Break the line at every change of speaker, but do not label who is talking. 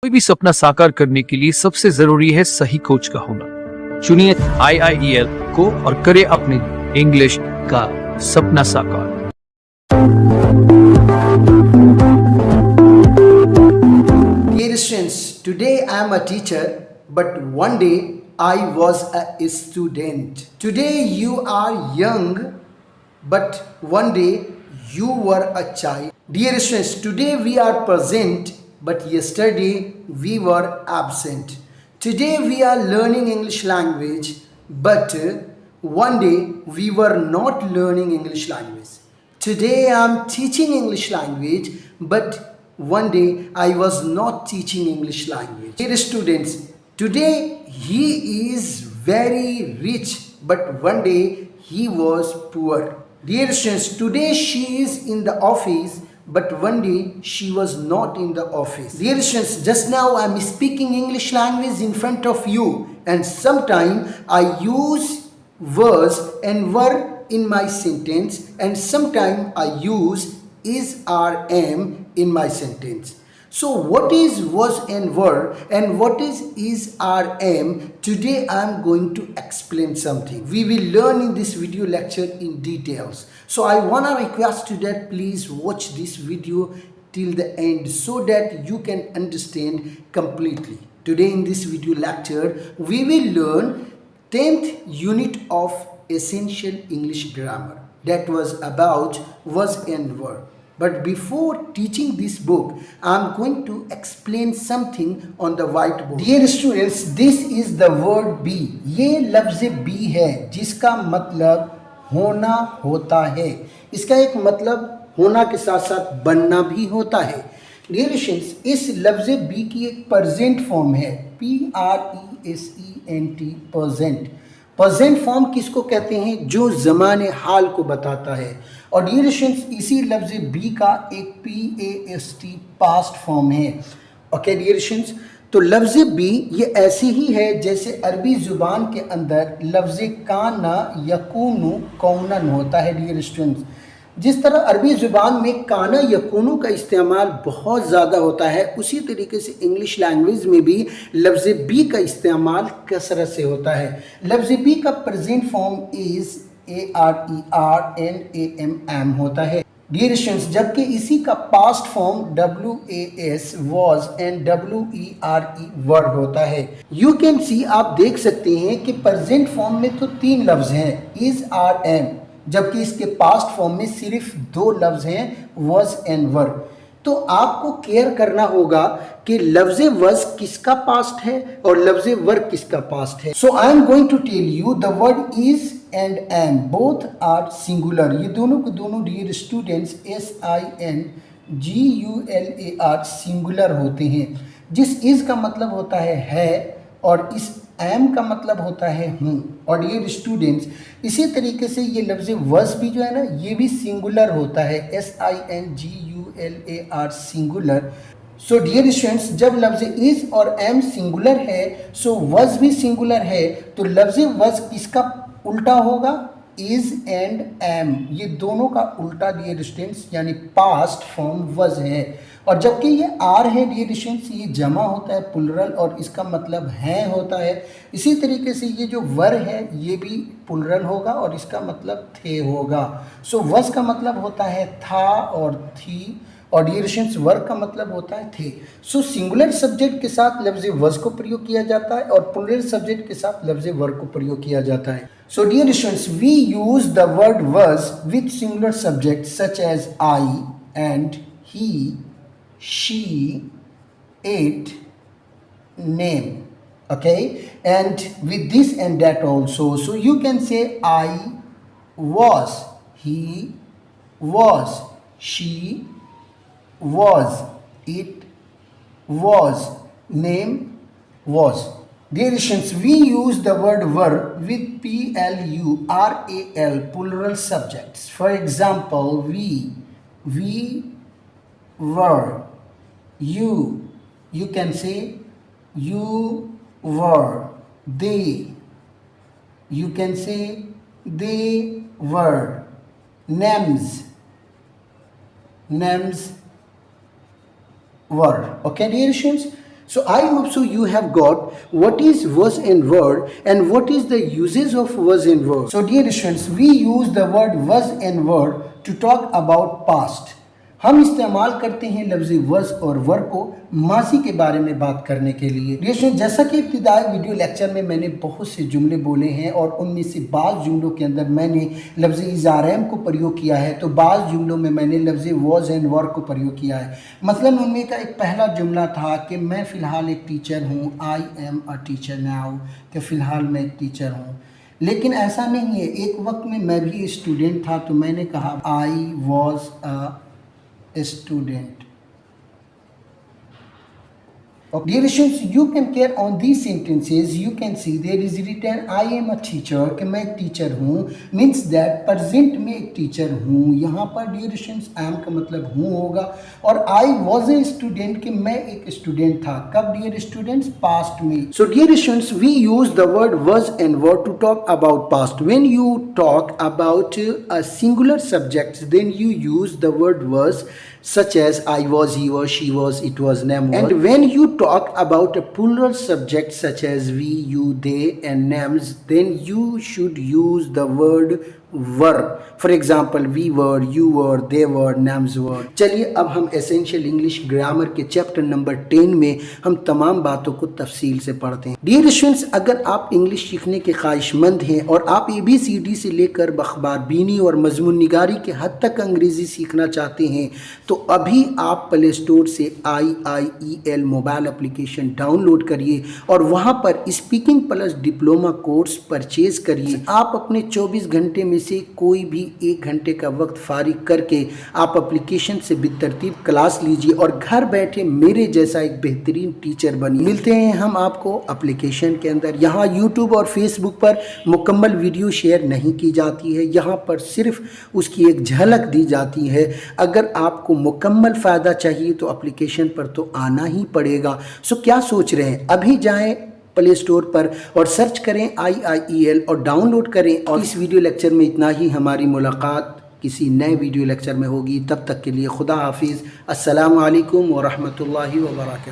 कोई भी सपना साकार करने के लिए सबसे जरूरी है सही कोच का होना। चुनिए IIEL को और करे अपने इंग्लिश का सपना साकार।
Dear students, today I am a teacher, but one day I was a student. Today you are young, but one day you were a child. Dear students, today we are present, but yesterday we were absent. Today we are learning English language, but one day we were not learning English language. Today I am teaching English language, but one day I was not teaching English language. Dear students, today he is very rich, but one day he was poor. Dear students, today she is in the office, but one day she was not in the office. Dear students, just now I am speaking English language in front of you, and sometimes I use was and were in my sentence, and sometimes I use is or am in my sentence. So what is was and were and what is or am? Today I am going to explain something. We will learn in this video lecture in details. So I want to request you that please watch this video till the end so that you can understand completely. Today in this video lecture we will learn 10th unit of Essential English Grammar, that was about was and were. But before teaching this book, I am going to explain something on the whiteboard. Dear students, this is the word be. ये लफ्ज़ be है जिसका मतलब होना होता है। इसका एक मतलब होना के साथ साथ बनना भी होता है। Dear students, इस लफ्ज़ be की एक प्रेजेंट फॉर्म है, PRESENT, प्रेजेंट। प्रेजेंट फॉर्म किसको कहते हैं? जो ज़माने हाल को बताता है। और डियर स्टूडेंट्स, इसी लफ्ज़ बी का एक PAST पास्ट फॉर्म है। ओके डियर स्टूडेंट्स, तो लफ्ज़ बी ये ऐसी ही है जैसे अरबी ज़ुबान के अंदर लफ्ज़ काना यकूनु कौनन होता है। डियर स्टूडेंट्स, जिस तरह अरबी ज़ुबान में काना यकूनु का इस्तेमाल बहुत ज़्यादा होता है, उसी तरीके से इंग्लिश लैंग्वेज में भी लफ्ज़ बी का इस्तेमाल कसरत से होता है। लफ्ज़ बी का प्रेजेंट फॉर्म इज़ ARERNAMM होता है। डियर स्टूडेंट्स, जबकि इसी का past form WAS was and WERE वर होता है। यू कैन सी, आप देख सकते हैं कि प्रेजेंट फॉर्म में तो 3 लफ्ज़ हैं, इज़ आर एम, जबकि इसके पास्ट फॉर्म में सिर्फ 2 लफ्ज़ हैं, was एंड वर। तो आपको केयर करना होगा कि लफ्ज़ was किसका पास्ट है और लफ्ज़ वर किसका पास्ट है। So I am going to tell you the word is and am both are singular. ये दोनों के दोनों डियर स्टूडेंट्स SINGULAR सिंगुलर होते हैं। जिस इज का मतलब होता है और इस एम का मतलब होता है हूँ। और डियर स्टूडेंट्स, इसी तरीके से ये लफ्ज़ वस भी जो है ना, ये भी सिंगुलर होता है, SINGULAR singular. So dear students, जब लफ्ज़ इज़ और एम सिंगुलर है, सो वस भी सिंगुलर है, तो लफ्ज़ वस किसका उल्टा होगा? इज़ एंड एम, ये दोनों का उल्टा डियर स्टूडेंट्स यानी पास्ट फॉर्म वज है। और जबकि ये आर है डियर स्टूडेंट्स, ये जमा होता है प्लुरल और इसका मतलब है होता है। इसी तरीके से ये जो वर है ये भी प्लुरल होगा और इसका मतलब थे होगा। सो वज का मतलब होता है था और थी, और डियर स्टूडेंट्स वर का मतलब होता है थे। सो सिंगुलर सब्जेक्ट के साथ लफ्ज़ वज को प्रयोग किया जाता है और प्लुरल सब्जेक्ट के साथ लफ्ज़ वर को प्रयोग किया जाता है। So dear students, we use the word was with singular subject such as I and he, she, it, name, okay, and with this and that also. So you can say I was, he was, she was, it was, name was. Dear students, we use the word were with PLURAL plural subjects. For example, we were, you can say you were, you can say they were, names were. Okay dear students, So I hope so you have got what is was and were and what is the uses of was and were. So dear students, we use the word was and were to talk about past. हम इस्तेमाल करते हैं लफ्ज़ was और वर को माजी के बारे में बात करने के लिए। देखिए, जैसा कि इब्तिदाई वीडियो लेक्चर में मैंने बहुत से जुमले बोले हैं और उनमें से बाज़ जुमलों के अंदर मैंने लफ्ज़ इज़ारैम को प्रयोग किया है, तो बाज़ जुमलों में मैंने लफ्ज़ वॉज एंड वर को प्रयोग किया है। मसलन उनमें का एक पहला जुमला था कि मैं फ़िलहाल एक टीचर हूँ, I am a teacher now, कि फ़िलहाल मैं एक टीचर हूँ। लेकिन ऐसा नहीं है, एक वक्त में मैं भी स्टूडेंट था, तो मैंने कहा I was a student. Okay. Dear students, you can carry on these sentences. You can see there is written I am a teacher, कि मैं एक टीचर हूँ, means that present में एक टीचर हूँ। यहाँ पर dear students am का मतलब हूँ होगा, और I was a student कि मैं एक स्टूडेंट था। कब dear students? Past में। So dear students, we use the word was and were to talk about past. When you talk about a singular subject, then you use the word was, such as I was, he was, she was, it was, them was. And when you talk about a plural subject such as we, you, they and names, then you should use the word were. For example, we were, you were, they were, names were. चलिए अब हम essential English grammar के chapter number 10 में हम तमाम बातों को तफसील से पढ़ते हैं। डियर स्टूडेंट्स, अगर आप इंग्लिश सीखने के ख्वाहिशमंद हैं और आप ABCD से लेकर बखबार बीनी और मजमून निगारी के हद तक अंग्रेज़ी सीखना चाहते हैं, तो अभी आप प्ले स्टोर से IIEL मोबाइल एप्लीकेशन डाउनलोड करिए और वहाँ पर speaking plus diploma course purchase करिए। आप अपने 24 घंटे में से कोई भी 1 घंटे का वक्त फारिग करके आप एप्लीकेशन से बेतरतीब क्लास लीजिए और घर बैठे मेरे जैसा एक बेहतरीन टीचर बनिए। मिलते हैं हम आपको एप्लीकेशन के अंदर। यहाँ यूट्यूब और फेसबुक पर मुकम्मल वीडियो शेयर नहीं की जाती है, यहाँ पर सिर्फ उसकी एक झलक दी जाती है। अगर आपको मुकम्मल फ़ायदा चाहिए तो एप्लीकेशन पर तो आना ही पड़ेगा। सो क्या सोच रहे हैं? अभी जाएं प्ले स्टोर पर और सर्च करें IIEL और डाउनलोड करें। और इस वीडियो लेक्चर में इतना ही। हमारी मुलाकात किसी नए वीडियो लेक्चर में होगी। तब तक के लिए खुदा हाफिज़। अस्सलामु अलैकुम व रहमतुल्लाहि व बरकातहू।